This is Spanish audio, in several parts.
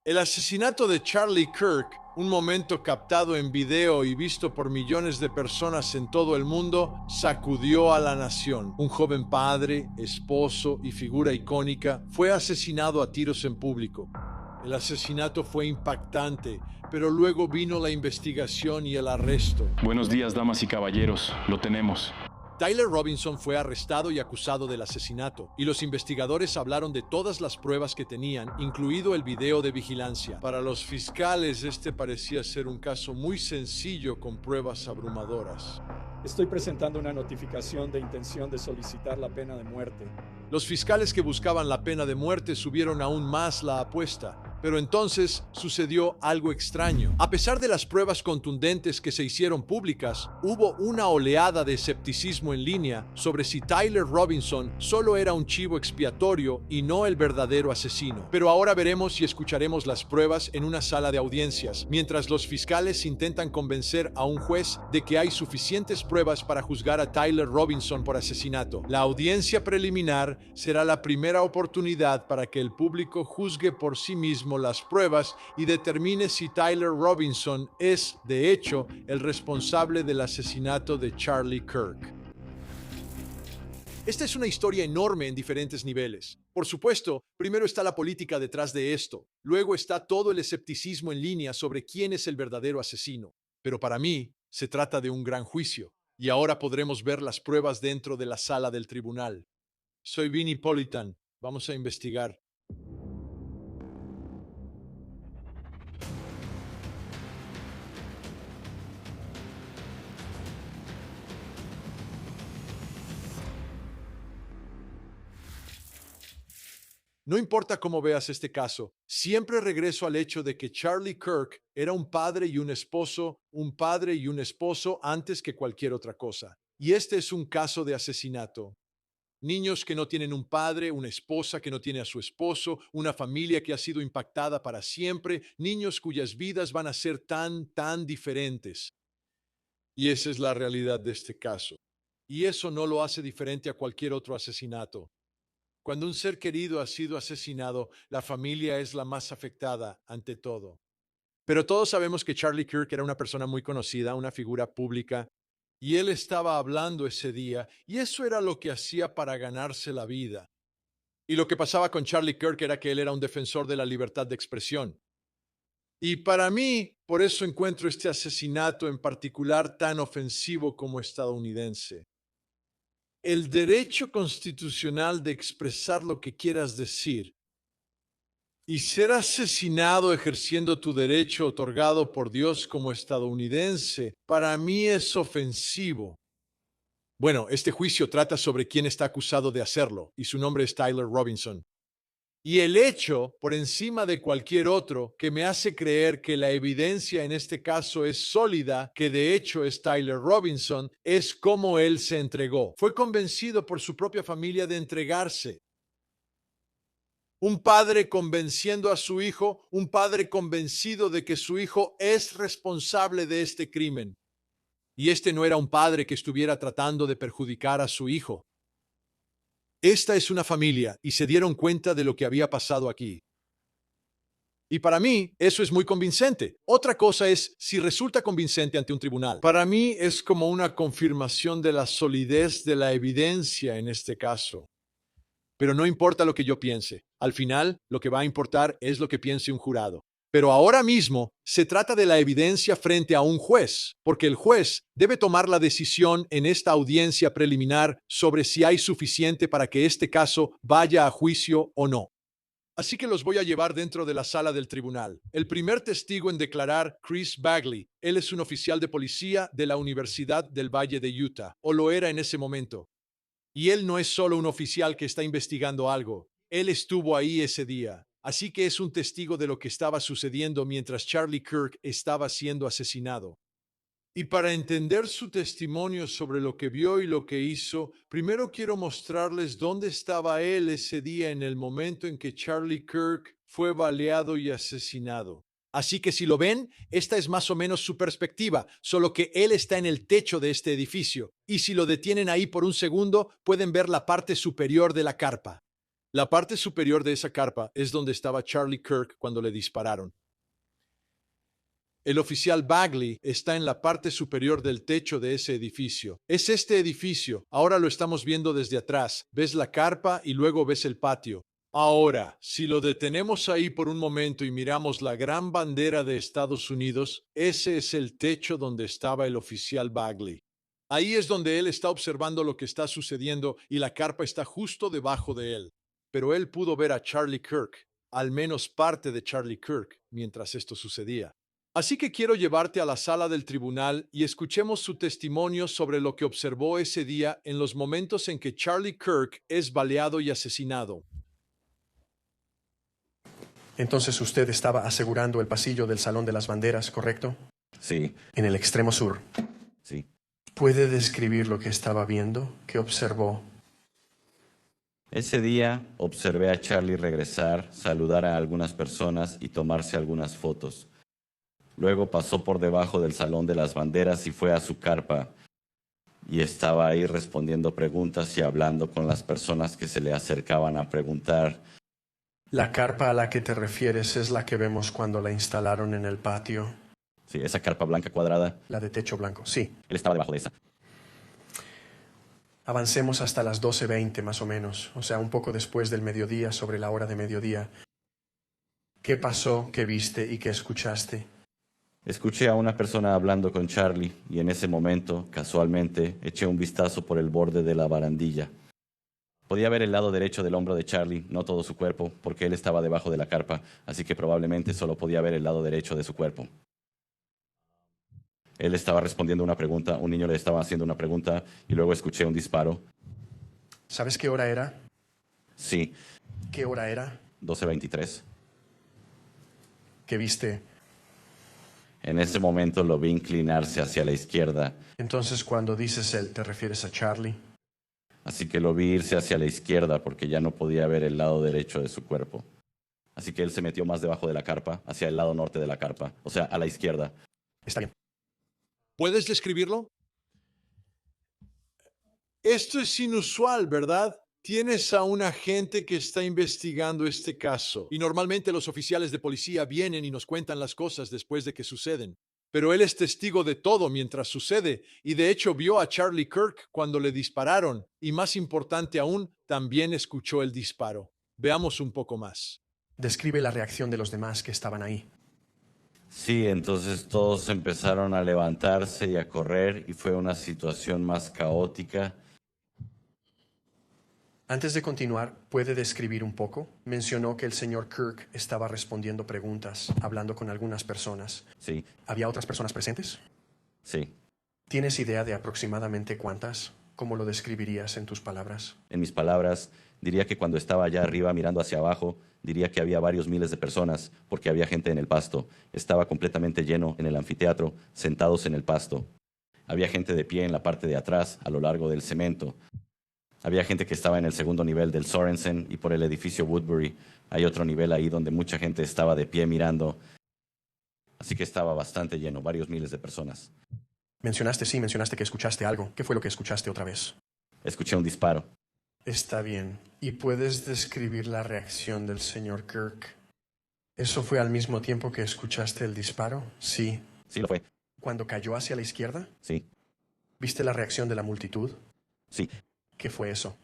El asesinato de Charlie Kirk, un momento captado en video y visto por millones de personas en todo el mundo, sacudió a la nación. Un joven padre, esposo y figura icónica fue asesinado a tiros en público. El asesinato fue impactante, pero luego vino la investigación y el arresto. Buenos días, damas y caballeros. Lo tenemos. Tyler Robinson fue arrestado y acusado del asesinato, y los investigadores hablaron de todas las pruebas que tenían, incluido el video de vigilancia. Para los fiscales, este parecía ser un caso muy sencillo con pruebas abrumadoras. Estoy presentando una notificación de intención de solicitar la pena de muerte. Los fiscales que buscaban la pena de muerte subieron aún más la apuesta. Pero entonces sucedió algo extraño. A pesar de las pruebas contundentes que se hicieron públicas, hubo una oleada de escepticismo en línea sobre si Tyler Robinson solo era un chivo expiatorio y no el verdadero asesino. Pero ahora veremos y escucharemos las pruebas en una sala de audiencias, mientras los fiscales intentan convencer a un juez de que hay suficientes pruebas para juzgar a Tyler Robinson por asesinato. La audiencia preliminar será la primera oportunidad para que el público juzgue por sí mismo las pruebas y determine si Tyler Robinson es, de hecho, el responsable del asesinato de Charlie Kirk. Esta es una historia enorme en diferentes niveles. Por supuesto, primero está la política detrás de esto, luego está todo el escepticismo en línea sobre quién es el verdadero asesino. Pero para mí, se trata de un gran juicio, y ahora podremos ver las pruebas dentro de la sala del tribunal. Soy Vinnie Politan. Vamos a investigar. No importa cómo veas este caso, siempre regreso al hecho de que Charlie Kirk era un padre y un padre y un esposo antes que cualquier otra cosa. Y este es un caso de asesinato. Niños que no tienen un padre, una esposa que no tiene a su esposo, una familia que ha sido impactada para siempre, niños cuyas vidas van a ser tan diferentes. Y esa es la realidad de este caso. Y eso no lo hace diferente a cualquier otro asesinato. Cuando un ser querido ha sido asesinado, la familia es la más afectada ante todo. Pero todos sabemos que Charlie Kirk era una persona muy conocida, una figura pública, y él estaba hablando ese día, y eso era lo que hacía para ganarse la vida. Y lo que pasaba con Charlie Kirk era que él era un defensor de la libertad de expresión. Y para mí, por eso encuentro este asesinato en particular tan ofensivo como estadounidense. El derecho constitucional de expresar lo que quieras decir y ser asesinado ejerciendo tu derecho otorgado por Dios como estadounidense, para mí es ofensivo. Bueno, este juicio trata sobre quién está acusado de hacerlo, y su nombre es Tyler Robinson. Y el hecho, por encima de cualquier otro, que me hace creer que la evidencia en este caso es sólida, que de hecho es Tyler Robinson, es cómo él se entregó. Fue convencido por su propia familia de entregarse. Un padre convenciendo a su hijo, un padre convencido de que su hijo es responsable de este crimen. Y este no era un padre que estuviera tratando de perjudicar a su hijo. Esta es una familia y se dieron cuenta de lo que había pasado aquí. Y para mí, eso es muy convincente. Otra cosa es si resulta convincente ante un tribunal. Para mí es como una confirmación de la solidez de la evidencia en este caso. Pero no importa lo que yo piense. Al final, lo que va a importar es lo que piense un jurado. Pero ahora mismo se trata de la evidencia frente a un juez, porque el juez debe tomar la decisión en esta audiencia preliminar sobre si hay suficiente para que este caso vaya a juicio o no. Así que los voy a llevar dentro de la sala del tribunal. El primer testigo en declarar, Chris Bagley. Él es un oficial de policía de la Universidad del Valle de Utah, o lo era en ese momento. Y él no es solo un oficial que está investigando algo. Él estuvo ahí ese día. Así que es un testigo de lo que estaba sucediendo mientras Charlie Kirk estaba siendo asesinado. Y para entender su testimonio sobre lo que vio y lo que hizo, primero quiero mostrarles dónde estaba él ese día en el momento en que Charlie Kirk fue baleado y asesinado. Así que si lo ven, esta es más o menos su perspectiva, solo que él está en el techo de este edificio. Y si lo detienen ahí por un segundo, pueden ver la parte superior de la carpa. La parte superior de esa carpa es donde estaba Charlie Kirk cuando le dispararon. El oficial Bagley está en la parte superior del techo de ese edificio. Es este edificio. Ahora lo estamos viendo desde atrás. Ves la carpa y luego ves el patio. Ahora, si lo detenemos ahí por un momento y miramos la gran bandera de Estados Unidos, ese es el techo donde estaba el oficial Bagley. Ahí es donde él está observando lo que está sucediendo y la carpa está justo debajo de él. Pero él pudo ver a Charlie Kirk, al menos parte de Charlie Kirk, mientras esto sucedía. Así que quiero llevarte a la sala del tribunal y escuchemos su testimonio sobre lo que observó ese día en los momentos en que Charlie Kirk es baleado y asesinado. Entonces usted estaba asegurando el pasillo del Salón de las Banderas, ¿correcto? Sí, En el extremo sur. sí. ¿Puede describir lo que estaba viendo? ¿Qué observó? Ese día observé a Charlie regresar, saludar a algunas personas y tomarse algunas fotos. Luego pasó por debajo del Salón de las Banderas y fue a su carpa. Y estaba ahí respondiendo preguntas y hablando con las personas que se le acercaban a preguntar. La carpa a la que te refieres es la que vemos cuando la instalaron en el patio. Sí, esa carpa blanca cuadrada, La de techo blanco, sí. él estaba debajo de esa. Avancemos hasta las 12:20 más o menos, o sea, un poco después del mediodía, sobre la hora de mediodía. ¿Qué pasó, qué viste y qué escuchaste? Escuché a una persona hablando con Charlie y en ese momento, casualmente, eché un vistazo por el borde de la barandilla. Podía ver el lado derecho del hombro de Charlie, no todo su cuerpo, porque él estaba debajo de la carpa, así que probablemente solo podía ver el lado derecho de su cuerpo. Él estaba respondiendo una pregunta, un niño le estaba haciendo una pregunta y luego escuché un disparo. ¿Sabes qué hora era? Sí, ¿Qué hora era? 12:23. ¿Qué viste? En ese momento lo vi inclinarse hacia la izquierda, Entonces, cuando dices él, ¿te refieres a Charlie? así que lo vi irse hacia la izquierda porque ya no podía ver el lado derecho de su cuerpo. Así que él se metió más debajo de la carpa, hacia el lado norte de la carpa, o sea, a la izquierda. Está bien. ¿Puedes describirlo? Esto es inusual, ¿verdad? Tienes a un agente que está investigando este caso y normalmente los oficiales de policía vienen y nos cuentan las cosas después de que suceden. Pero él es testigo de todo mientras sucede y de hecho vio a Charlie Kirk cuando le dispararon y más importante aún, también escuchó el disparo. Veamos un poco más. Describe la reacción de los demás que estaban ahí. Sí, entonces todos empezaron a levantarse y a correr y fue una situación más caótica. Antes de continuar, ¿puede describir un poco? Mencionó que el señor Kirk estaba respondiendo preguntas, hablando con algunas personas. Sí, ¿Había otras personas presentes? sí. ¿Tienes idea de aproximadamente cuántas? ¿Cómo lo describirías en tus palabras? En mis palabras, diría que cuando estaba allá arriba mirando hacia abajo, diría que había varios miles de personas, porque había gente en el pasto. Estaba completamente lleno en el anfiteatro, sentados en el pasto. Había gente de pie en la parte de atrás, a lo largo del cemento. Había gente que estaba en el segundo nivel del Sorensen y por el edificio Woodbury. Hay otro nivel ahí donde mucha gente estaba de pie mirando. Así que estaba bastante lleno, varios miles de personas. Mencionaste que escuchaste algo. ¿Qué fue lo que escuchaste otra vez? Escuché un disparo. Está bien. ¿Y puedes describir la reacción del señor Kirk? ¿Eso fue al mismo tiempo que escuchaste el disparo? Sí. Sí, lo fue. ¿Cuando cayó hacia la izquierda? Sí, ¿Viste la reacción de la multitud? sí. ¿Qué fue eso?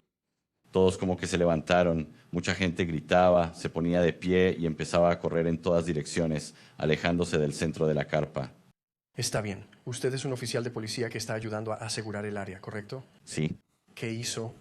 Todos como que se levantaron, mucha gente gritaba, se ponía de pie y empezaba a correr en todas direcciones, alejándose del centro de la carpa. Está bien. Usted es un oficial de policía que está ayudando a asegurar el área, ¿correcto? Sí. ¿Qué hizo?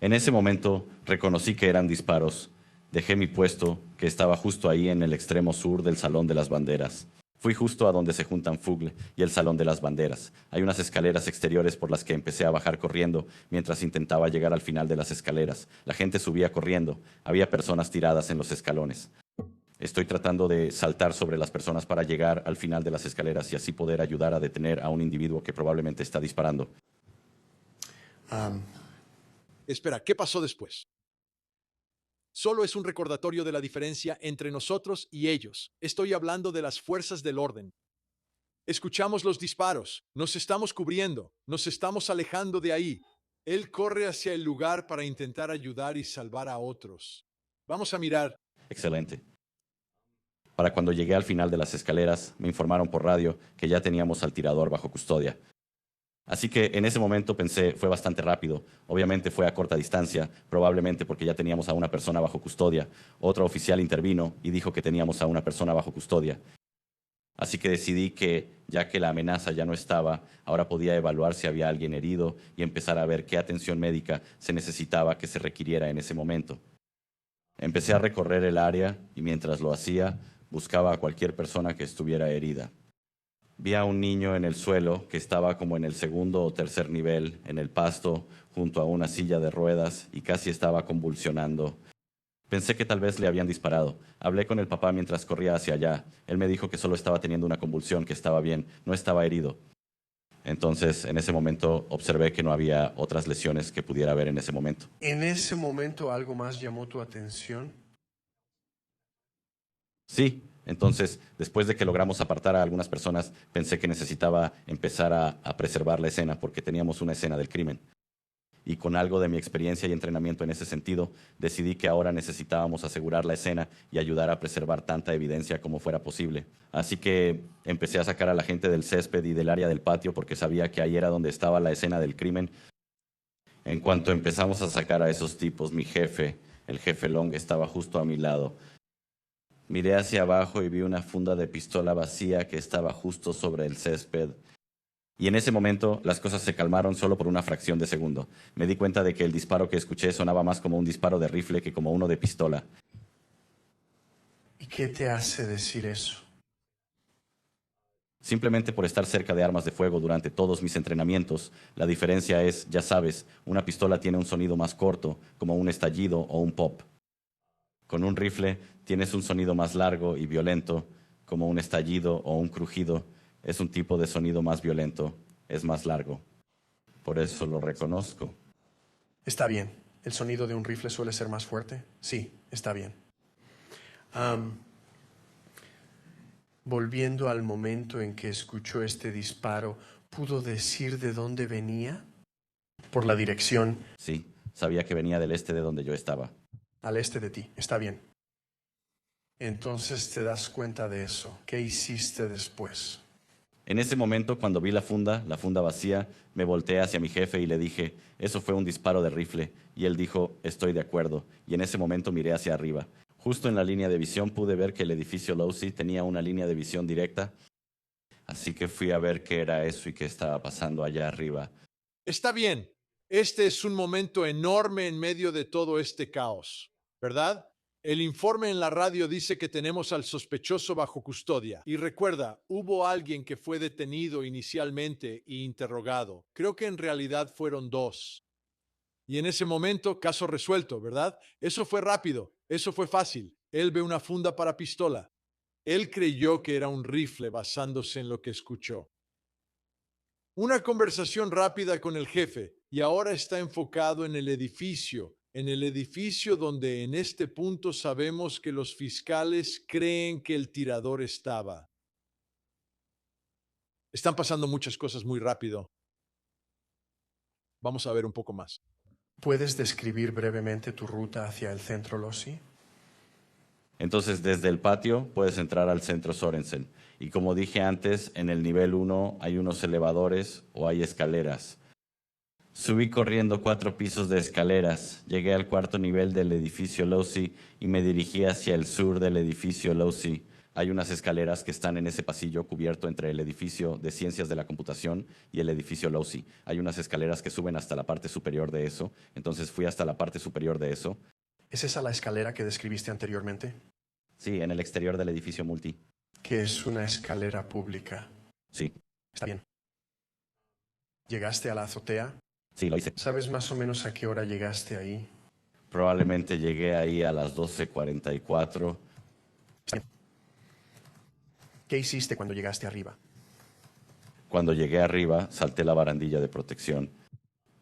En ese momento reconocí que eran disparos. Dejé mi puesto, que estaba justo ahí en el extremo sur del Salón de las Banderas. Fui justo a donde se juntan Fugle y el Salón de las Banderas. Hay unas escaleras exteriores por las que empecé a bajar corriendo mientras intentaba llegar al final de las escaleras. La gente subía corriendo. Había personas tiradas en los escalones. Estoy tratando de saltar sobre las personas para llegar al final de las escaleras y así poder ayudar a detener a un individuo que probablemente está disparando. Espera, ¿qué pasó después? Solo es un recordatorio de la diferencia entre nosotros y ellos. Estoy hablando de las fuerzas del orden. Escuchamos los disparos, nos estamos cubriendo, nos estamos alejando de ahí. Él corre hacia el lugar para intentar ayudar y salvar a otros. Vamos a mirar. Excelente. Para cuando llegué al final de las escaleras, me informaron por radio que ya teníamos al tirador bajo custodia. Así que en ese momento pensé, fue bastante rápido. Obviamente fue a corta distancia, probablemente porque ya teníamos a una persona bajo custodia. Otro oficial intervino y dijo que teníamos a una persona bajo custodia. Así que decidí que, ya que la amenaza ya no estaba, ahora podía evaluar si había alguien herido y empezar a ver qué atención médica se necesitaba que se requiriera en ese momento. Empecé a recorrer el área y mientras lo hacía, buscaba a cualquier persona que estuviera herida. Vi a un niño en el suelo que estaba como en el segundo o tercer nivel, en el pasto, junto a una silla de ruedas y casi estaba convulsionando. Pensé que tal vez le habían disparado. Hablé con el papá mientras corría hacia allá. Él me dijo que solo estaba teniendo una convulsión, que estaba bien, no estaba herido. Entonces, en ese momento, observé que no había otras lesiones que pudiera haber en ese momento. ¿En ese momento algo más llamó tu atención? Sí, entonces, después de que logramos apartar a algunas personas, pensé que necesitaba empezar a preservar la escena porque teníamos una escena del crimen. Y con algo de mi experiencia y entrenamiento en ese sentido, decidí que ahora necesitábamos asegurar la escena y ayudar a preservar tanta evidencia como fuera posible. Así que empecé a sacar a la gente del césped y del área del patio porque sabía que ahí era donde estaba la escena del crimen. En cuanto empezamos a sacar a esos tipos, mi jefe, el jefe Long, estaba justo a mi lado. Miré hacia abajo y vi una funda de pistola vacía que estaba justo sobre el césped. Y en ese momento las cosas se calmaron solo por una fracción de segundo. Me di cuenta de que el disparo que escuché sonaba más como un disparo de rifle que como uno de pistola. ¿Y qué te hace decir eso? Simplemente por estar cerca de armas de fuego durante todos mis entrenamientos, la diferencia es, ya sabes, una pistola tiene un sonido más corto, como un estallido o un pop. Con un rifle tienes un sonido más largo y violento, como un estallido o un crujido. Es un tipo de sonido más violento, es más largo. Por eso lo reconozco. Está bien. ¿El sonido de un rifle suele ser más fuerte? Sí, está bien. Volviendo al momento en que escuchó este disparo, ¿pudo decir de dónde venía? Por la dirección Sí, sabía que venía del este de donde yo estaba. al este de ti. Está bien. Entonces te das cuenta de eso. ¿Qué hiciste después? En ese momento, cuando vi la funda vacía, me volteé hacia mi jefe y le dije, eso fue un disparo de rifle. Y él dijo, estoy de acuerdo. Y en ese momento miré hacia arriba. Justo en la línea de visión pude ver que el edificio Losey tenía una línea de visión directa. Así que fui a ver qué era eso y qué estaba pasando allá arriba. Está bien. Este es un momento enorme en medio de todo este caos, ¿verdad? El informe en la radio dice que tenemos al sospechoso bajo custodia. Y recuerda, hubo alguien que fue detenido inicialmente e interrogado. Creo que en realidad fueron dos. Y en ese momento, caso resuelto, ¿verdad? Eso fue rápido, eso fue fácil. Él ve una funda para pistola. Él creyó que era un rifle basándose en lo que escuchó. Una conversación rápida con el jefe y ahora está enfocado en el edificio donde en este punto sabemos que los fiscales creen que el tirador estaba. Están pasando muchas cosas muy rápido. Vamos a ver un poco más. ¿Puedes describir brevemente tu ruta hacia el centro Losey? Entonces, desde el patio puedes entrar al centro Sorensen. Y como dije antes, en el nivel 1 hay unos elevadores o hay escaleras. Subí corriendo 4 pisos de escaleras, llegué al cuarto nivel del edificio Losey y me dirigí hacia el sur del edificio Losey. Hay unas escaleras que están en ese pasillo cubierto entre el edificio de Ciencias de la Computación y el edificio Losey. Hay unas escaleras que suben hasta la parte superior de eso, entonces fui hasta la parte superior de eso. ¿Es esa la escalera que describiste anteriormente? Sí, en el exterior del edificio Multi. Que es una escalera pública. Sí, Está bien. ¿Llegaste a la azotea? sí, lo hice. ¿Sabes más o menos a qué hora llegaste ahí? Probablemente llegué ahí a las 12:44. Está bien. ¿Qué hiciste cuando llegaste arriba? Cuando llegué arriba, salté la barandilla de protección.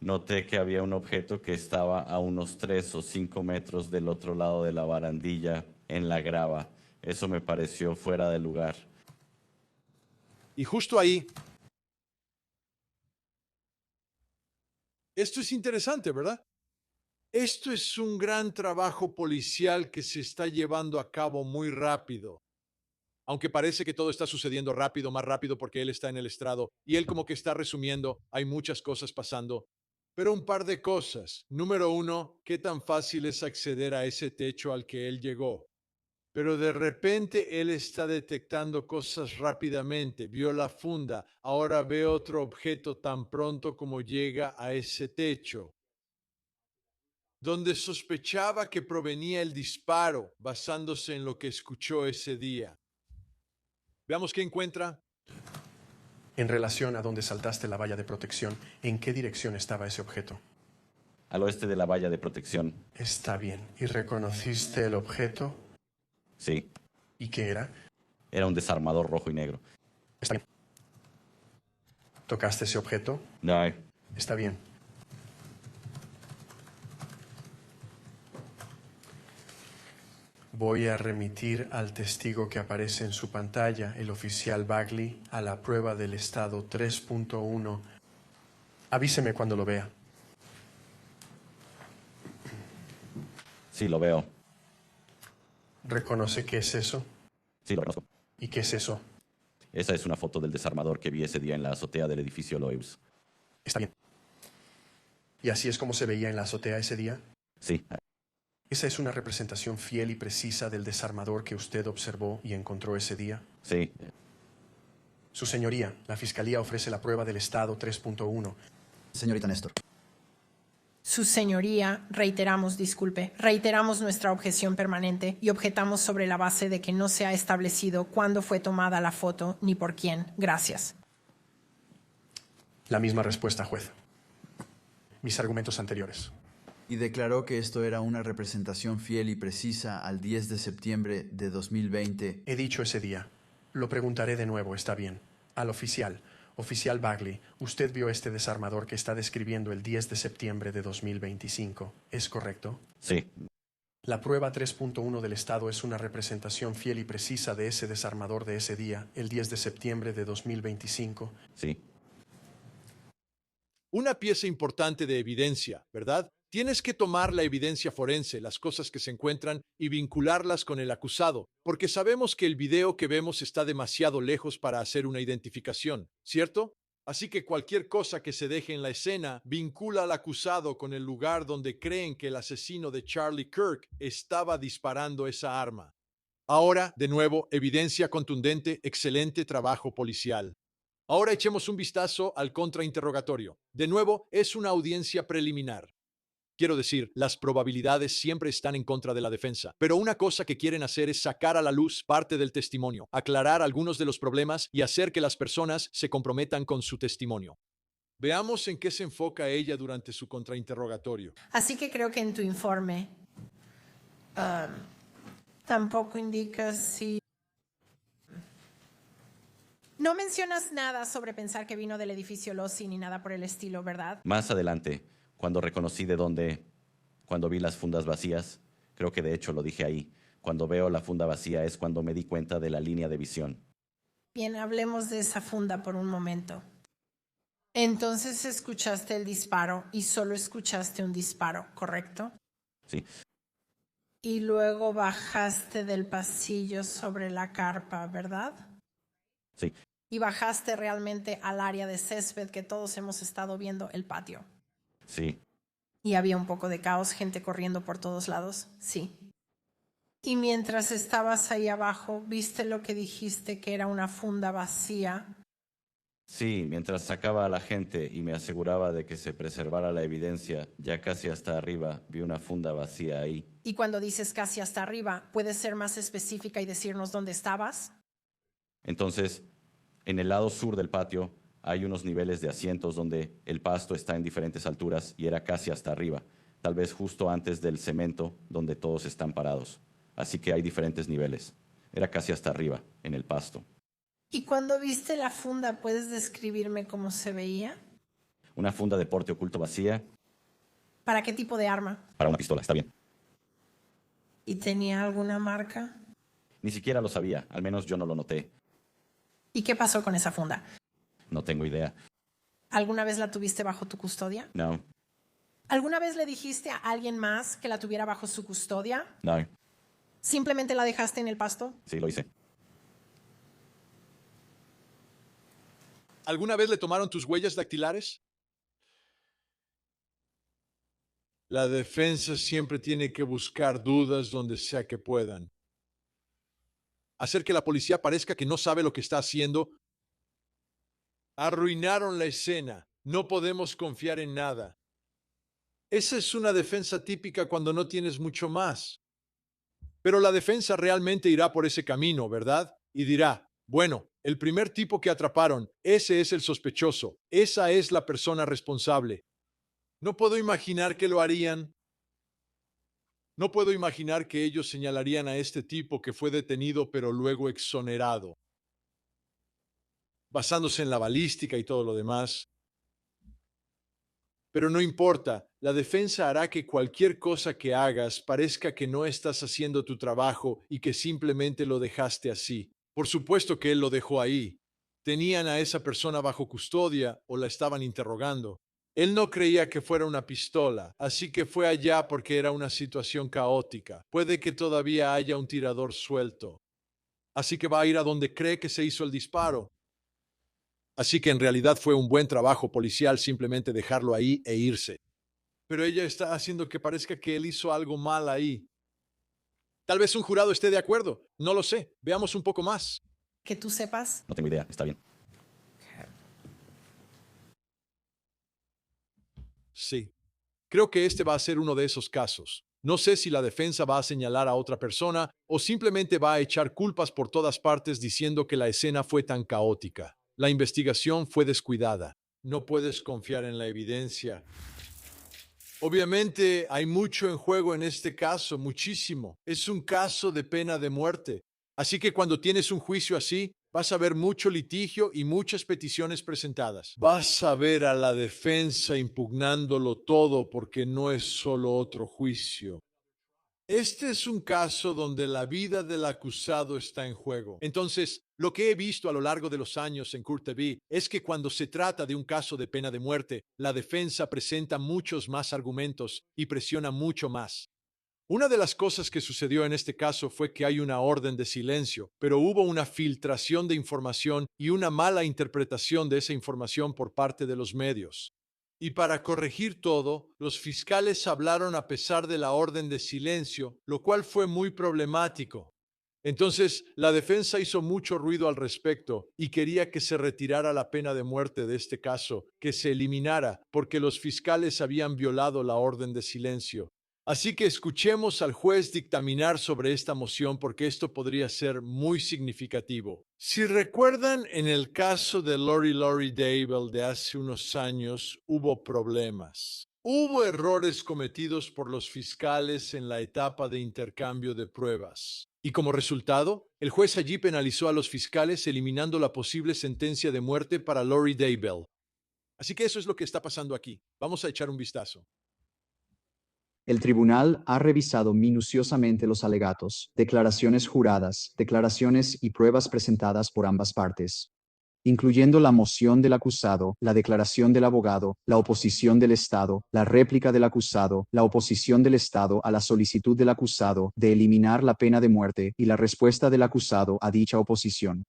Noté que había un objeto que estaba a unos 3 o 5 metros del otro lado de la barandilla, en la grava. Eso me pareció fuera de lugar. Y justo ahí Esto es interesante, ¿verdad? Esto es un gran trabajo policial que se está llevando a cabo muy rápido. Aunque parece que todo está sucediendo rápido, más rápido porque él está en el estrado y él como que está resumiendo, hay muchas cosas pasando. Pero un par de cosas. Número uno, ¿qué tan fácil es acceder a ese techo al que él llegó? Pero de repente él está detectando cosas rápidamente. Vio la funda, ahora ve otro objeto tan pronto como llega a ese techo, donde sospechaba que provenía el disparo basándose en lo que escuchó ese día. Veamos qué encuentra. En relación a donde saltaste la valla de protección, ¿en qué dirección estaba ese objeto? Al oeste de la valla de protección. Está bien. ¿Y reconociste el objeto? Sí, ¿Y qué era? era un desarmador rojo y negro. Está bien. ¿Tocaste ese objeto? No, Está bien. Voy a remitir al testigo que aparece en su pantalla, el oficial Bagley, a la prueba del estado 3.1. Avíseme cuando lo vea. sí, lo veo. ¿Reconoce qué es eso? Sí, lo conozco. ¿Y qué es eso? Esa es una foto del desarmador que vi ese día en la azotea del edificio Loews. Está bien. ¿Y así es como se veía en la azotea ese día? Sí, ¿Esa es una representación fiel y precisa del desarmador que usted observó y encontró ese día? sí. Su señoría, la Fiscalía ofrece la prueba del estado 3.1. Señorita Néstor. Su señoría, reiteramos nuestra objeción permanente y objetamos sobre la base de que no se ha establecido cuándo fue tomada la foto ni por quién. Gracias. La misma respuesta, juez. Mis argumentos anteriores. Y declaró que esto era una representación fiel y precisa al 10 de septiembre de 2020. He dicho ese día. Lo preguntaré de nuevo, está bien. Al oficial. Oficial Bagley, usted vio este desarmador que está describiendo el 10 de septiembre de 2025. ¿Es correcto? Sí, La prueba 3.1 del Estado es una representación fiel y precisa de ese desarmador de ese día, el 10 de septiembre de 2025. sí. Una pieza importante de evidencia, ¿verdad? Tienes que tomar la evidencia forense, las cosas que se encuentran, y vincularlas con el acusado, porque sabemos que el video que vemos está demasiado lejos para hacer una identificación, ¿cierto? Así que cualquier cosa que se deje en la escena vincula al acusado con el lugar donde creen que el asesino de Charlie Kirk estaba disparando esa arma. Ahora, de nuevo, evidencia contundente, excelente trabajo policial. Ahora echemos un vistazo al contrainterrogatorio. De nuevo, es una audiencia preliminar. Quiero decir, las probabilidades siempre están en contra de la defensa, pero una cosa que quieren hacer es sacar a la luz parte del testimonio, aclarar algunos de los problemas y hacer que las personas se comprometan con su testimonio. Veamos en qué se enfoca ella durante su contrainterrogatorio. Así que creo que en tu informe tampoco indicas si... No mencionas nada sobre pensar que vino del edificio Lossi ni nada por el estilo, ¿verdad? Más adelante, cuando reconocí de dónde, cuando vi las fundas vacías, creo que de hecho lo dije ahí, cuando veo la funda vacía es cuando me di cuenta de la línea de visión. Bien, hablemos de esa funda por un momento. Entonces escuchaste el disparo y solo escuchaste un disparo, ¿correcto? Sí, Y luego bajaste del pasillo sobre la carpa, ¿verdad? sí, Y bajaste realmente al área de césped que todos hemos estado viendo, el patio. sí, Y había un poco de caos, gente corriendo por todos lados, sí. Y mientras estabas ahí abajo, ¿viste lo que dijiste que era una funda vacía? sí, mientras sacaba a la gente y me aseguraba de que se preservara la evidencia, ya casi hasta arriba vi una funda vacía ahí. Y cuando dices casi hasta arriba, ¿puedes ser más específica y decirnos dónde estabas? Entonces, en el lado sur del patio hay unos niveles de asientos donde el pasto está en diferentes alturas y era casi hasta arriba, tal vez justo antes del cemento donde todos están parados. Así que hay diferentes niveles. Era casi hasta arriba, en el pasto. Y cuando viste la funda, ¿puedes describirme cómo se veía? Una funda de porte oculto vacía ¿Para qué tipo de arma? para una pistola, está bien. ¿Y tenía alguna marca? Ni siquiera lo sabía, al menos yo no lo noté. ¿Y qué pasó con esa funda? No tengo idea. ¿Alguna vez la tuviste bajo tu custodia? No, ¿Alguna vez le dijiste a alguien más que la tuviera bajo su custodia? No, ¿Simplemente la dejaste en el pasto? sí lo hice. ¿Alguna vez le tomaron tus huellas dactilares? La defensa siempre tiene que buscar dudas donde sea que puedan. Hacer que la policía parezca que no sabe lo que está haciendo. Arruinaron la escena. No podemos confiar en nada. Esa es una defensa típica cuando no tienes mucho más. Pero la defensa realmente irá por ese camino, ¿verdad? Y dirá, bueno, el primer tipo que atraparon, ese es el sospechoso, esa es la persona responsable. No puedo imaginar que lo harían. No puedo imaginar que ellos señalarían a este tipo que fue detenido pero luego exonerado, basándose en la balística y todo lo demás. Pero no importa, la defensa hará que cualquier cosa que hagas parezca que no estás haciendo tu trabajo y que simplemente lo dejaste así. Por supuesto que él lo dejó ahí. Tenían a esa persona bajo custodia o la estaban interrogando. Él no creía que fuera una pistola, así que fue allá porque era una situación caótica. Puede que todavía haya un tirador suelto. Así que va a ir a donde cree que se hizo el disparo. Así que en realidad fue un buen trabajo policial simplemente dejarlo ahí e irse. Pero ella está haciendo que parezca que él hizo algo mal ahí. Tal vez un jurado esté de acuerdo. No lo sé. Veamos un poco más. Que tú sepas. No tengo idea, está bien. Sí. Creo que este va a ser uno de esos casos. No sé si la defensa va a señalar a otra persona o simplemente va a echar culpas por todas partes diciendo que la escena fue tan caótica. La investigación fue descuidada. No puedes confiar en la evidencia. Obviamente hay mucho en juego en este caso, muchísimo. Es un caso de pena de muerte. Así que cuando tienes un juicio así, vas a ver mucho litigio y muchas peticiones presentadas. Vas a ver a la defensa impugnándolo todo porque no es solo otro juicio. Este es un caso donde la vida del acusado está en juego. Entonces, lo que he visto a lo largo de los años en Court TV es que cuando se trata de un caso de pena de muerte, la defensa presenta muchos más argumentos y presiona mucho más. Una de las cosas que sucedió en este caso fue que hay una orden de silencio, pero hubo una filtración de información y una mala interpretación de esa información por parte de los medios. Y para corregir todo, los fiscales hablaron a pesar de la orden de silencio, lo cual fue muy problemático. Entonces, la defensa hizo mucho ruido al respecto y quería que se retirara la pena de muerte de este caso, que se eliminara, porque los fiscales habían violado la orden de silencio. Así que escuchemos al juez dictaminar sobre esta moción porque esto podría ser muy significativo. Si recuerdan, en el caso de Lori Dable de hace unos años hubo problemas. Hubo errores cometidos por los fiscales en la etapa de intercambio de pruebas. Y como resultado, el juez allí penalizó a los fiscales eliminando la posible sentencia de muerte para Lori Dable. Así que eso es lo que está pasando aquí. Vamos a echar un vistazo. El tribunal ha revisado minuciosamente los alegatos, declaraciones juradas, declaraciones y pruebas presentadas por ambas partes, incluyendo la moción del acusado, la declaración del abogado, la oposición del Estado, la réplica del acusado, la oposición del Estado a la solicitud del acusado de eliminar la pena de muerte y la respuesta del acusado a dicha oposición.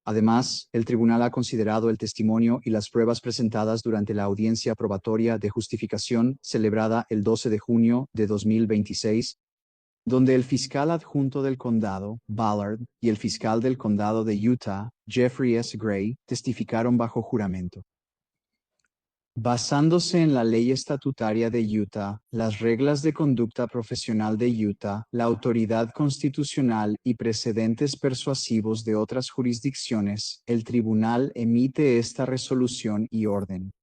Además, el tribunal ha considerado el testimonio y las pruebas presentadas durante la audiencia probatoria de justificación celebrada el 12 de junio de 2026, donde el fiscal adjunto del condado, Ballard, y el fiscal del condado de Utah, Jeffrey S. Gray, testificaron bajo juramento. Basándose en la ley estatutaria de Utah, las reglas de conducta profesional de Utah, la autoridad constitucional y precedentes persuasivos de otras jurisdicciones, el tribunal emite esta resolución y orden.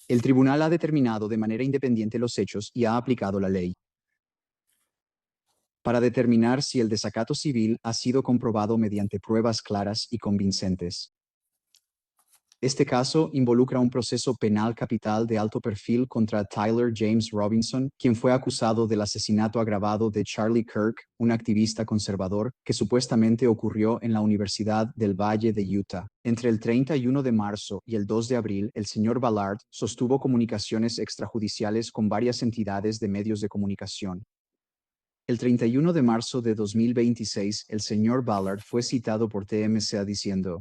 El tribunal ha determinado de manera independiente los hechos y ha aplicado la ley para determinar si el desacato civil ha sido comprobado mediante pruebas claras y convincentes. Este caso involucra un proceso penal capital de alto perfil contra Tyler James Robinson, quien fue acusado del asesinato agravado de Charlie Kirk, un activista conservador, que supuestamente ocurrió en la Universidad del Valle de Utah. Entre el 31 de marzo y el 2 de abril, el señor Ballard sostuvo comunicaciones extrajudiciales con varias entidades de medios de comunicación. El 31 de marzo de 2026, el señor Ballard fue citado por TMZ diciendo: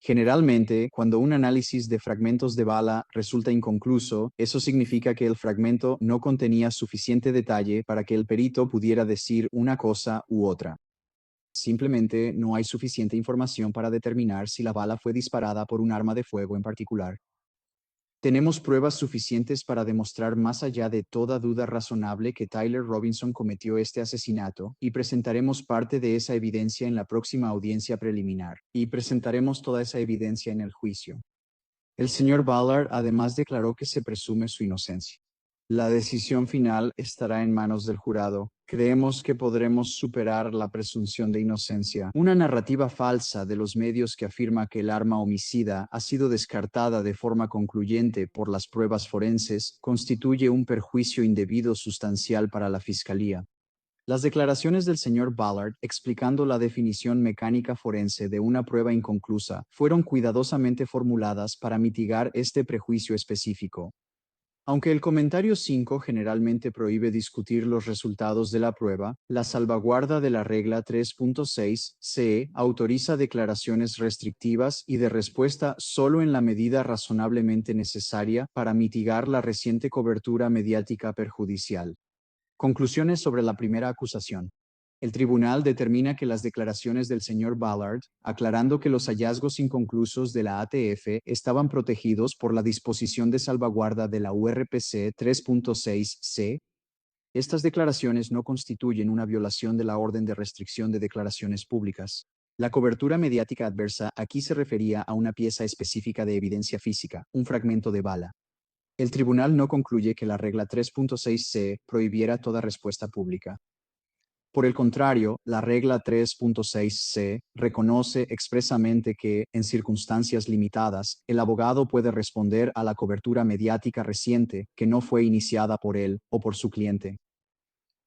generalmente, cuando un análisis de fragmentos de bala resulta inconcluso, eso significa que el fragmento no contenía suficiente detalle para que el perito pudiera decir una cosa u otra. Simplemente no hay suficiente información para determinar si la bala fue disparada por un arma de fuego en particular. Tenemos pruebas suficientes para demostrar más allá de toda duda razonable que Tyler Robinson cometió este asesinato, y presentaremos parte de esa evidencia en la próxima audiencia preliminar, y presentaremos toda esa evidencia en el juicio. El señor Ballard además declaró que se presume su inocencia. La decisión final estará en manos del jurado. Creemos que podremos superar la presunción de inocencia. Una narrativa falsa de los medios que afirma que el arma homicida ha sido descartada de forma concluyente por las pruebas forenses constituye un perjuicio indebido sustancial para la Fiscalía. Las declaraciones del señor Ballard explicando la definición mecánica forense de una prueba inconclusa fueron cuidadosamente formuladas para mitigar este prejuicio específico. Aunque el comentario 5 generalmente prohíbe discutir los resultados de la prueba, la salvaguarda de la regla 3.6c autoriza declaraciones restrictivas y de respuesta solo en la medida razonablemente necesaria para mitigar la reciente cobertura mediática perjudicial. Conclusiones sobre la primera acusación. El tribunal determina que las declaraciones del señor Ballard, aclarando que los hallazgos inconclusos de la ATF estaban protegidos por la disposición de salvaguarda de la URPC 3.6c, estas declaraciones no constituyen una violación de la orden de restricción de declaraciones públicas. La cobertura mediática adversa aquí se refería a una pieza específica de evidencia física, un fragmento de bala. El tribunal no concluye que la regla 3.6c prohibiera toda respuesta pública. Por el contrario, la regla 3.6c reconoce expresamente que, en circunstancias limitadas, el abogado puede responder a la cobertura mediática reciente que no fue iniciada por él o por su cliente.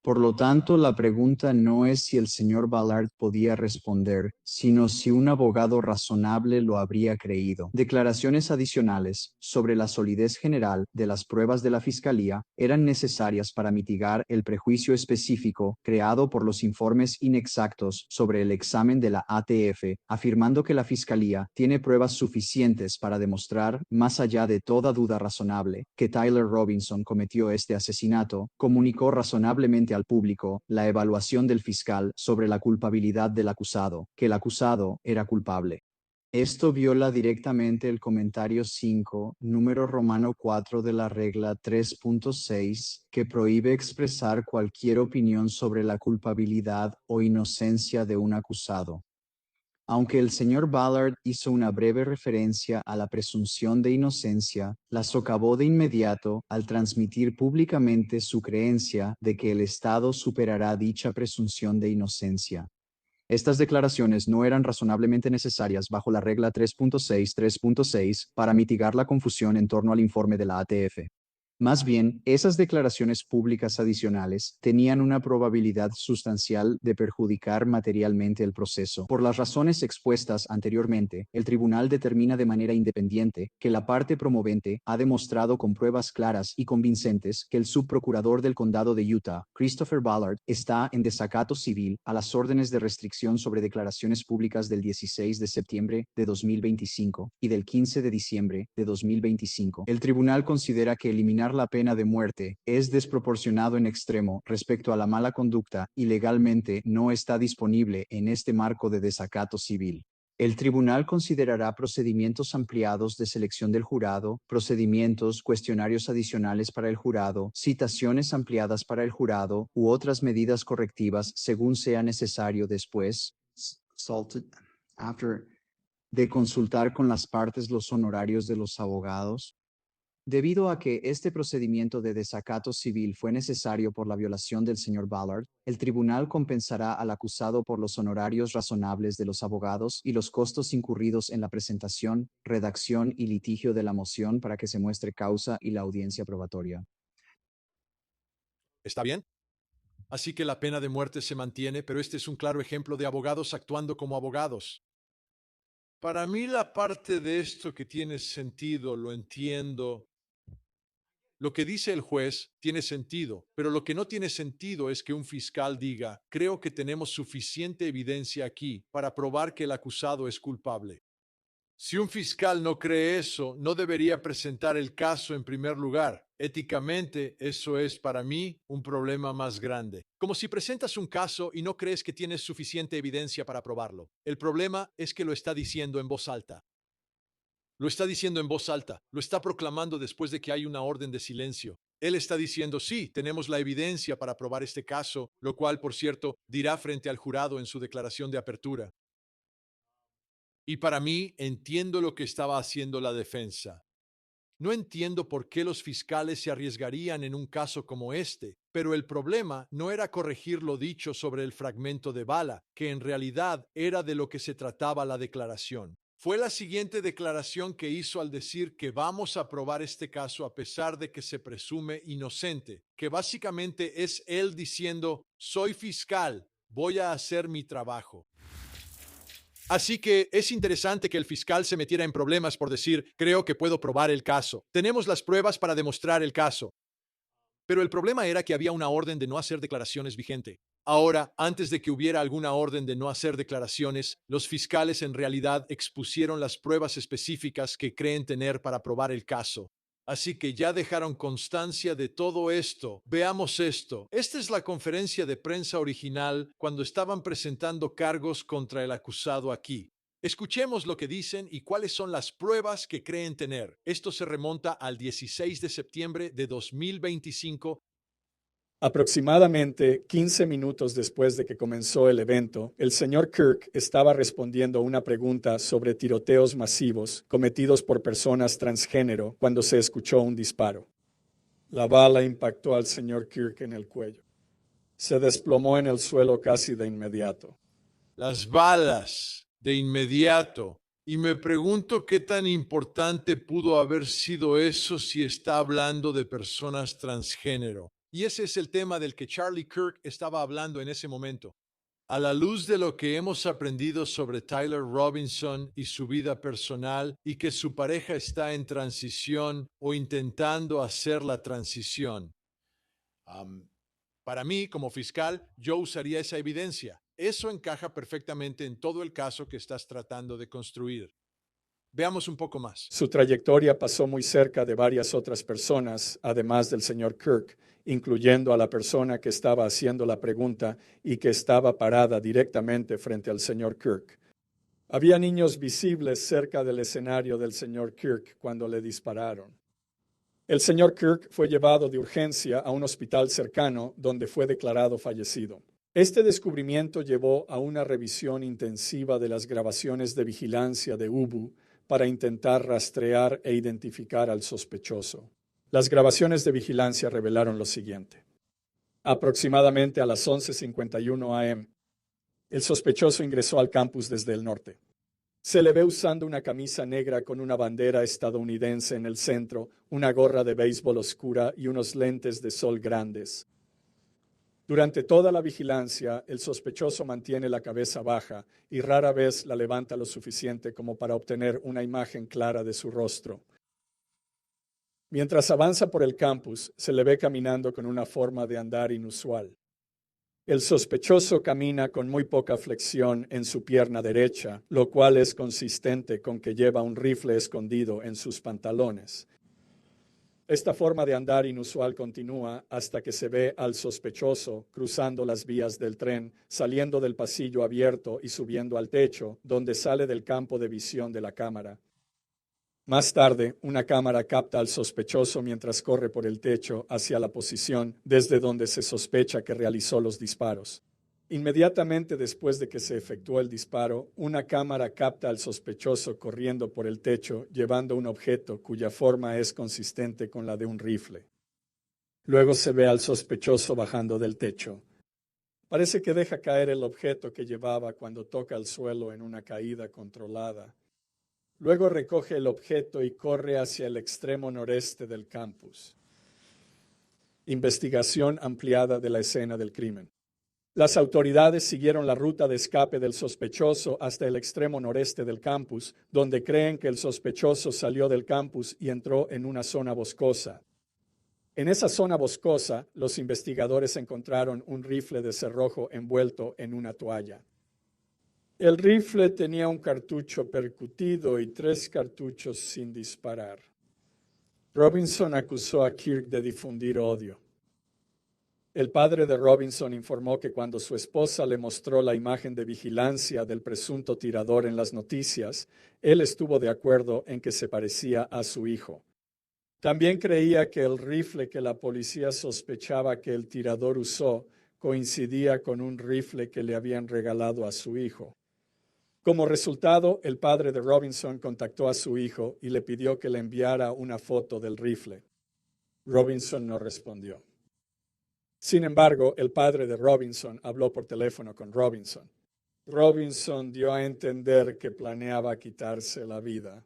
Por lo tanto, la pregunta no es si el señor Ballard podía responder, sino si un abogado razonable lo habría creído. Declaraciones adicionales sobre la solidez general de las pruebas de la Fiscalía eran necesarias para mitigar el prejuicio específico creado por los informes inexactos sobre el examen de la ATF, afirmando que la Fiscalía tiene pruebas suficientes para demostrar, más allá de toda duda razonable, que Tyler Robinson cometió este asesinato. Comunicó razonablemente al público la evaluación del fiscal sobre la culpabilidad del acusado, que el acusado era culpable. Esto viola directamente el comentario 5, número romano 4 de la regla 3.6, que prohíbe expresar cualquier opinión sobre la culpabilidad o inocencia de un acusado. Aunque el señor Ballard hizo una breve referencia a la presunción de inocencia, la socavó de inmediato al transmitir públicamente su creencia de que el Estado superará dicha presunción de inocencia. Estas declaraciones no eran razonablemente necesarias bajo la regla 3.6 para mitigar la confusión en torno al informe de la ATF. Más bien, esas declaraciones públicas adicionales tenían una probabilidad sustancial de perjudicar materialmente el proceso. Por las razones expuestas anteriormente, el tribunal determina de manera independiente que la parte promovente ha demostrado con pruebas claras y convincentes que el subprocurador del condado de Utah, Christopher Ballard, está en desacato civil a las órdenes de restricción sobre declaraciones públicas del 16 de septiembre de 2025 y del 15 de diciembre de 2025. El tribunal considera que eliminar la pena de muerte es desproporcionado en extremo respecto a la mala conducta y legalmente no está disponible en este marco de desacato civil. El tribunal considerará procedimientos ampliados de selección del jurado, procedimientos, cuestionarios adicionales para el jurado, citaciones ampliadas para el jurado u otras medidas correctivas según sea necesario después de consultar con las partes los honorarios de los abogados. Debido a que este procedimiento de desacato civil fue necesario por la violación del señor Ballard, el tribunal compensará al acusado por los honorarios razonables de los abogados y los costos incurridos en la presentación, redacción y litigio de la moción para que se muestre causa y la audiencia probatoria. ¿Está bien? Así que la pena de muerte se mantiene, pero este es un claro ejemplo de abogados actuando como abogados. Para mí la parte de esto que tiene sentido, lo entiendo. Lo que dice el juez tiene sentido, pero lo que no tiene sentido es que un fiscal diga, creo que tenemos suficiente evidencia aquí para probar que el acusado es culpable. Si un fiscal no cree eso, no debería presentar el caso en primer lugar. Éticamente, eso es para mí un problema más grande. Como si presentas un caso y no crees que tienes suficiente evidencia para probarlo. El problema es que lo está diciendo en voz alta. Lo está diciendo en voz alta, lo está proclamando después de que hay una orden de silencio. Él está diciendo, sí, tenemos la evidencia para probar este caso, lo cual, por cierto, dirá frente al jurado en su declaración de apertura. Y para mí, entiendo lo que estaba haciendo la defensa. No entiendo por qué los fiscales se arriesgarían en un caso como este, pero el problema no era corregir lo dicho sobre el fragmento de bala, que en realidad era de lo que se trataba la declaración. Fue la siguiente declaración que hizo al decir que vamos a probar este caso a pesar de que se presume inocente, que básicamente es él diciendo, soy fiscal, voy a hacer mi trabajo. Así que es interesante que el fiscal se metiera en problemas por decir, creo que puedo probar el caso. Tenemos las pruebas para demostrar el caso. Pero el problema era que había una orden de no hacer declaraciones vigente. Ahora, antes de que hubiera alguna orden de no hacer declaraciones, los fiscales en realidad expusieron las pruebas específicas que creen tener para probar el caso. Así que ya dejaron constancia de todo esto. Veamos esto. Esta es la conferencia de prensa original cuando estaban presentando cargos contra el acusado aquí. Escuchemos lo que dicen y cuáles son las pruebas que creen tener. Esto se remonta al 16 de septiembre de 2025. Aproximadamente 15 minutos después de que comenzó el evento, el señor Kirk estaba respondiendo a una pregunta sobre tiroteos masivos cometidos por personas transgénero cuando se escuchó un disparo. La bala impactó al señor Kirk en el cuello. Se desplomó en el suelo casi de inmediato. Las balas, de inmediato. Y me pregunto qué tan importante pudo haber sido eso si está hablando de personas transgénero. Y ese es el tema del que Charlie Kirk estaba hablando en ese momento. A la luz de lo que hemos aprendido sobre Tyler Robinson y su vida personal y que su pareja está en transición o intentando hacer la transición. Para mí, como fiscal, yo usaría esa evidencia. Eso encaja perfectamente en todo el caso que estás tratando de construir. Veamos un poco más. Su trayectoria pasó muy cerca de varias otras personas, además del señor Kirk, incluyendo a la persona que estaba haciendo la pregunta y que estaba parada directamente frente al señor Kirk. Había niños visibles cerca del escenario del señor Kirk cuando le dispararon. El señor Kirk fue llevado de urgencia a un hospital cercano donde fue declarado fallecido. Este descubrimiento llevó a una revisión intensiva de las grabaciones de vigilancia de UBU para intentar rastrear e identificar al sospechoso. Las grabaciones de vigilancia revelaron lo siguiente. Aproximadamente a las 11:51 a.m., el sospechoso ingresó al campus desde el norte. Se le ve usando una camisa negra con una bandera estadounidense en el centro, una gorra de béisbol oscura y unos lentes de sol grandes. Durante toda la vigilancia, el sospechoso mantiene la cabeza baja y rara vez la levanta lo suficiente como para obtener una imagen clara de su rostro. Mientras avanza por el campus, se le ve caminando con una forma de andar inusual. El sospechoso camina con muy poca flexión en su pierna derecha, lo cual es consistente con que lleva un rifle escondido en sus pantalones. Esta forma de andar inusual continúa hasta que se ve al sospechoso cruzando las vías del tren, saliendo del pasillo abierto y subiendo al techo, donde sale del campo de visión de la cámara. Más tarde, una cámara capta al sospechoso mientras corre por el techo hacia la posición desde donde se sospecha que realizó los disparos. Inmediatamente después de que se efectuó el disparo, una cámara capta al sospechoso corriendo por el techo llevando un objeto cuya forma es consistente con la de un rifle. Luego se ve al sospechoso bajando del techo. Parece que deja caer el objeto que llevaba cuando toca el suelo en una caída controlada. Luego recoge el objeto y corre hacia el extremo noreste del campus. Investigación ampliada de la escena del crimen. Las autoridades siguieron la ruta de escape del sospechoso hasta el extremo noreste del campus, donde creen que el sospechoso salió del campus y entró en una zona boscosa. En esa zona boscosa, los investigadores encontraron un rifle de cerrojo envuelto en una toalla. El rifle tenía un cartucho percutido y 3 cartuchos sin disparar. Robinson acusó a Kirk de difundir odio. El padre de Robinson informó que cuando su esposa le mostró la imagen de vigilancia del presunto tirador en las noticias, él estuvo de acuerdo en que se parecía a su hijo. También creía que el rifle que la policía sospechaba que el tirador usó coincidía con un rifle que le habían regalado a su hijo. Como resultado, el padre de Robinson contactó a su hijo y le pidió que le enviara una foto del rifle. Robinson no respondió. Sin embargo, el padre de Robinson habló por teléfono con Robinson. Robinson dio a entender que planeaba quitarse la vida.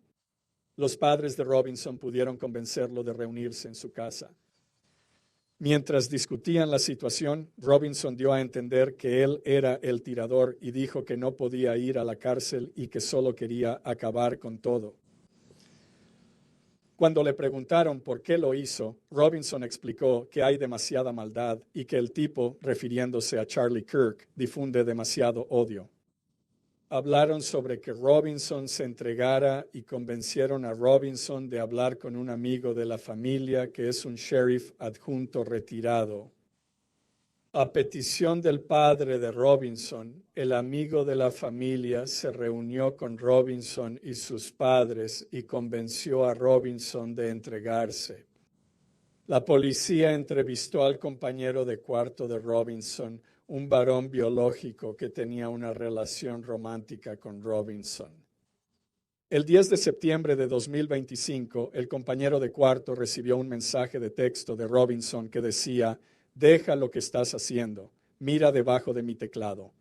Los padres de Robinson pudieron convencerlo de reunirse en su casa. Mientras discutían la situación, Robinson dio a entender que él era el tirador y dijo que no podía ir a la cárcel y que solo quería acabar con todo. Cuando le preguntaron por qué lo hizo, Robinson explicó que hay demasiada maldad y que el tipo, refiriéndose a Charlie Kirk, difunde demasiado odio. Hablaron sobre que Robinson se entregara y convencieron a Robinson de hablar con un amigo de la familia que es un sheriff adjunto retirado. A petición del padre de Robinson, el amigo de la familia se reunió con Robinson y sus padres y convenció a Robinson de entregarse. La policía entrevistó al compañero de cuarto de Robinson, un varón biológico que tenía una relación romántica con Robinson. El 10 de septiembre de 2025, el compañero de cuarto recibió un mensaje de texto de Robinson que decía: «Deja lo que estás haciendo, mira debajo de mi teclado».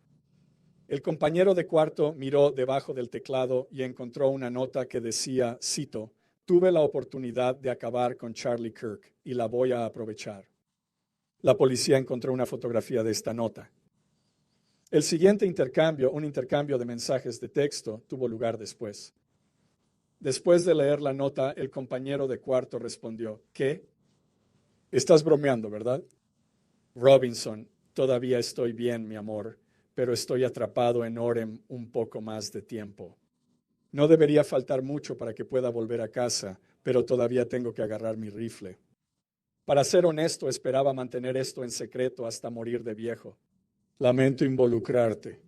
El compañero de cuarto miró debajo del teclado y encontró una nota que decía, cito, «Tuve la oportunidad de acabar con Charlie Kirk y la voy a aprovechar». La policía encontró una fotografía de esta nota. El siguiente intercambio, un intercambio de mensajes de texto, tuvo lugar después. Después de leer la nota, el compañero de cuarto respondió, ¿qué? Estás bromeando, ¿verdad? Robinson, todavía estoy bien, mi amor, pero estoy atrapado en Orem un poco más de tiempo. No debería faltar mucho para que pueda volver a casa, pero todavía tengo que agarrar mi rifle. Para ser honesto, esperaba mantener esto en secreto hasta morir de viejo. Lamento involucrarte.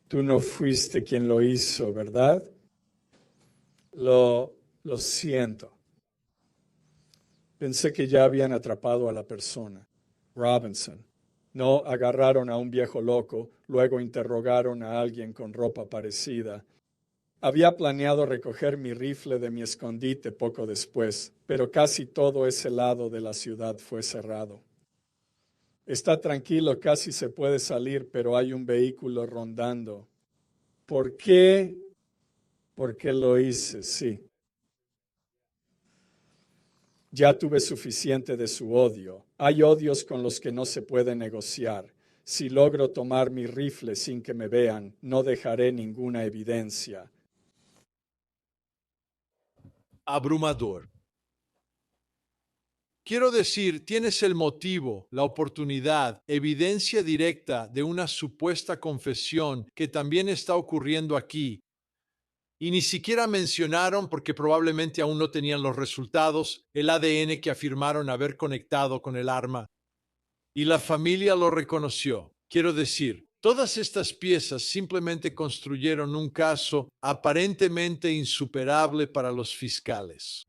Tú no fuiste quien lo hizo, ¿verdad? Lo siento. Pensé que ya habían atrapado a la persona. Robinson. No agarraron a un viejo loco, luego interrogaron a alguien con ropa parecida. Había planeado recoger mi rifle de mi escondite poco después, pero casi todo ese lado de la ciudad fue cerrado. Está tranquilo, casi se puede salir, pero hay un vehículo rondando. ¿Por qué? Porque lo hice, sí. Ya tuve suficiente de su odio. Hay odios con los que no se puede negociar. Si logro tomar mi rifle sin que me vean, no dejaré ninguna evidencia. Abrumador. Quiero decir, tienes el motivo, la oportunidad, evidencia directa de una supuesta confesión que también está ocurriendo aquí. Y ni siquiera mencionaron, porque probablemente aún no tenían los resultados, el ADN que afirmaron haber conectado con el arma. Y la familia lo reconoció. Quiero decir, todas estas piezas simplemente construyeron un caso aparentemente insuperable para los fiscales.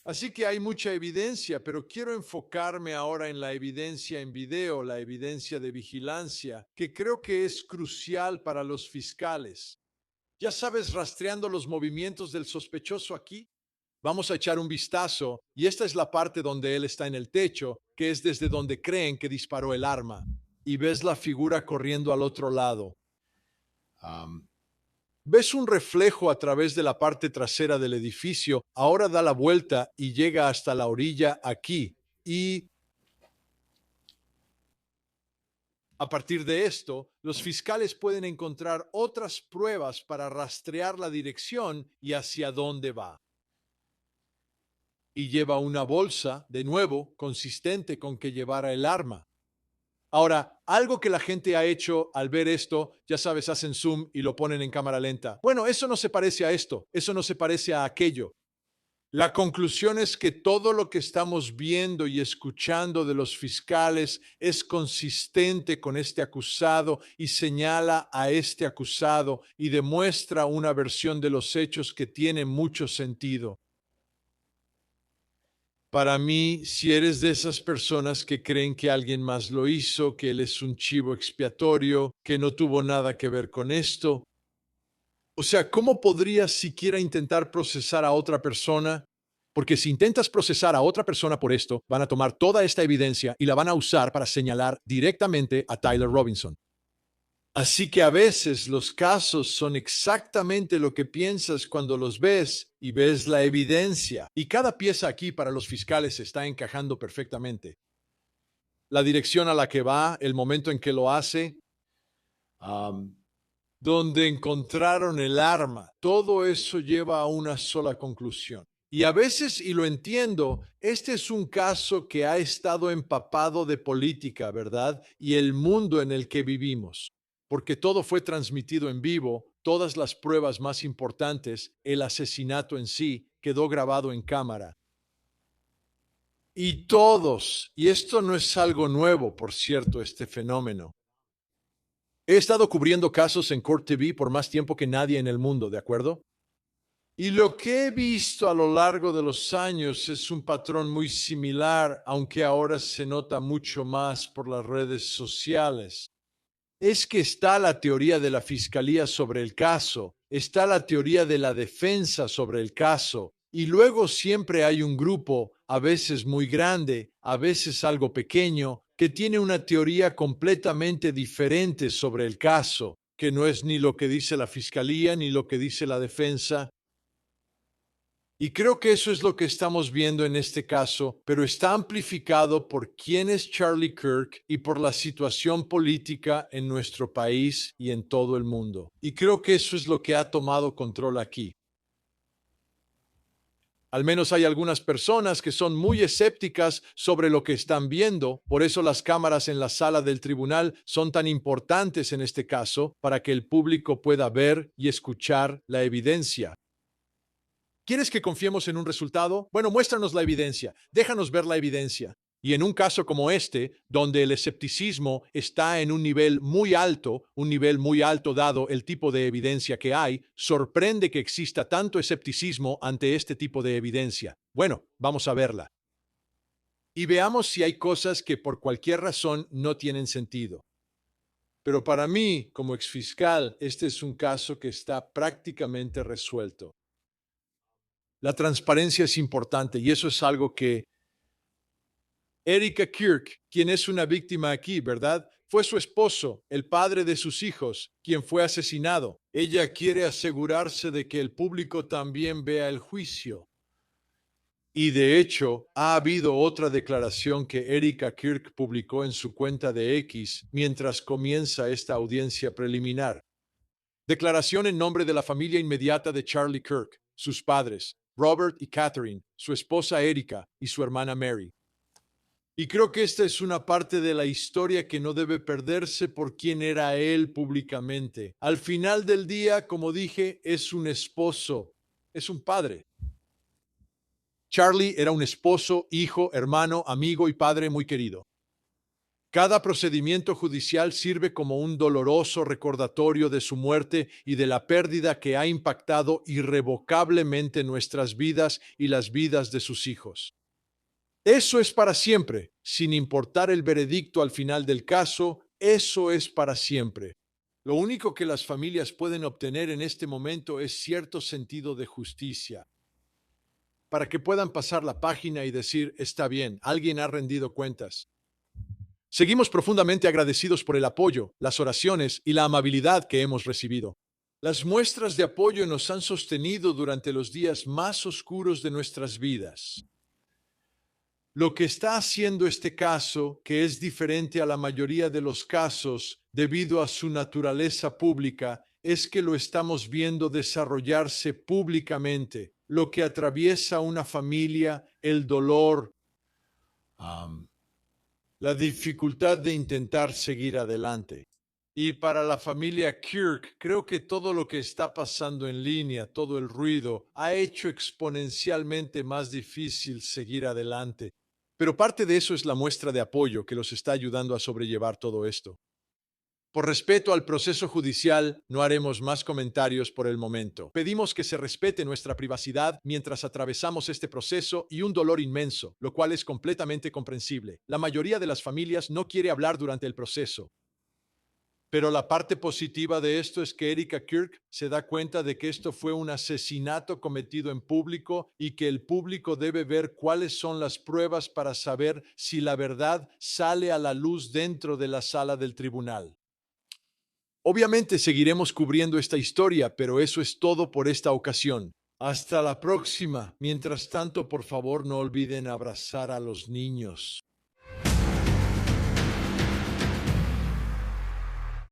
Así que hay mucha evidencia, pero quiero enfocarme ahora en la evidencia en video, la evidencia de vigilancia, que creo que es crucial para los fiscales. Ya sabes, rastreando los movimientos del sospechoso aquí. Vamos a echar un vistazo, y esta es la parte donde él está en el techo, que es desde donde creen que disparó el arma. Y ves la figura corriendo al otro lado. Ves un reflejo a través de la parte trasera del edificio, ahora da la vuelta y llega hasta la orilla aquí. Y a partir de esto, los fiscales pueden encontrar otras pruebas para rastrear la dirección y hacia dónde va. Y lleva una bolsa, de nuevo, consistente con que llevara el arma. Ahora, algo que la gente ha hecho al ver esto, ya sabes, hacen zoom y lo ponen en cámara lenta. Bueno, eso no se parece a esto, eso no se parece a aquello. La conclusión es que todo lo que estamos viendo y escuchando de los fiscales es consistente con este acusado y señala a este acusado y demuestra una versión de los hechos que tiene mucho sentido. Para mí, si eres de esas personas que creen que alguien más lo hizo, que él es un chivo expiatorio, que no tuvo nada que ver con esto, o sea, ¿cómo podrías siquiera intentar procesar a otra persona? Porque si intentas procesar a otra persona por esto, van a tomar toda esta evidencia y la van a usar para señalar directamente a Tyler Robinson. Así que a veces los casos son exactamente lo que piensas cuando los ves y ves la evidencia. Y cada pieza aquí para los fiscales está encajando perfectamente. La dirección a la que va, el momento en que lo hace, donde encontraron el arma, todo eso lleva a una sola conclusión. Y a veces, y lo entiendo, este es un caso que ha estado empapado de política, ¿verdad? Y el mundo en el que vivimos. Porque todo fue transmitido en vivo, todas las pruebas más importantes, el asesinato en sí, quedó grabado en cámara. Y todos, y esto no es algo nuevo, por cierto, este fenómeno. He estado cubriendo casos en Court TV por más tiempo que nadie en el mundo, ¿de acuerdo? Y lo que he visto a lo largo de los años es un patrón muy similar, aunque ahora se nota mucho más por las redes sociales. Es que está la teoría de la fiscalía sobre el caso, está la teoría de la defensa sobre el caso, y luego siempre hay un grupo, a veces muy grande, a veces algo pequeño, que tiene una teoría completamente diferente sobre el caso, que no es ni lo que dice la fiscalía ni lo que dice la defensa. Y creo que eso es lo que estamos viendo en este caso, pero está amplificado por quién es Charlie Kirk y por la situación política en nuestro país y en todo el mundo. Y creo que eso es lo que ha tomado control aquí. Al menos hay algunas personas que son muy escépticas sobre lo que están viendo, por eso las cámaras en la sala del tribunal son tan importantes en este caso, para que el público pueda ver y escuchar la evidencia. ¿Quieres que confiemos en un resultado? Bueno, muéstranos la evidencia, déjanos ver la evidencia. Y en un caso como este, donde el escepticismo está en un nivel muy alto dado el tipo de evidencia que hay, sorprende que exista tanto escepticismo ante este tipo de evidencia. Bueno, vamos a verla. Y veamos si hay cosas que por cualquier razón no tienen sentido. Pero para mí, como exfiscal, este es un caso que está prácticamente resuelto. La transparencia es importante y eso es algo que Erika Kirk, quien es una víctima aquí, ¿verdad? Fue su esposo, el padre de sus hijos, quien fue asesinado. Ella quiere asegurarse de que el público también vea el juicio. Y de hecho, ha habido otra declaración que Erika Kirk publicó en su cuenta de X mientras comienza esta audiencia preliminar. Declaración en nombre de la familia inmediata de Charlie Kirk, sus padres, Robert y Catherine, su esposa Erika y su hermana Mary. Y creo que esta es una parte de la historia que no debe perderse por quién era él públicamente. Al final del día, como dije, es un esposo, es un padre. Charlie era un esposo, hijo, hermano, amigo y padre muy querido. Cada procedimiento judicial sirve como un doloroso recordatorio de su muerte y de la pérdida que ha impactado irrevocablemente nuestras vidas y las vidas de sus hijos. Eso es para siempre, sin importar el veredicto al final del caso, eso es para siempre. Lo único que las familias pueden obtener en este momento es cierto sentido de justicia, para que puedan pasar la página y decir, está bien, alguien ha rendido cuentas. Seguimos profundamente agradecidos por el apoyo, las oraciones y la amabilidad que hemos recibido. Las muestras de apoyo nos han sostenido durante los días más oscuros de nuestras vidas. Lo que está haciendo este caso, que es diferente a la mayoría de los casos debido a su naturaleza pública, es que lo estamos viendo desarrollarse públicamente, lo que atraviesa una familia, el dolor, la dificultad de intentar seguir adelante. Y para la familia Kirk, creo que todo lo que está pasando en línea, todo el ruido, ha hecho exponencialmente más difícil seguir adelante. Pero parte de eso es la muestra de apoyo que los está ayudando a sobrellevar todo esto. Por respeto al proceso judicial, no haremos más comentarios por el momento. Pedimos que se respete nuestra privacidad mientras atravesamos este proceso y un dolor inmenso, lo cual es completamente comprensible. La mayoría de las familias no quiere hablar durante el proceso. Pero la parte positiva de esto es que Erika Kirk se da cuenta de que esto fue un asesinato cometido en público y que el público debe ver cuáles son las pruebas para saber si la verdad sale a la luz dentro de la sala del tribunal. Obviamente seguiremos cubriendo esta historia, pero eso es todo por esta ocasión. Hasta la próxima. Mientras tanto, por favor, no olviden abrazar a los niños.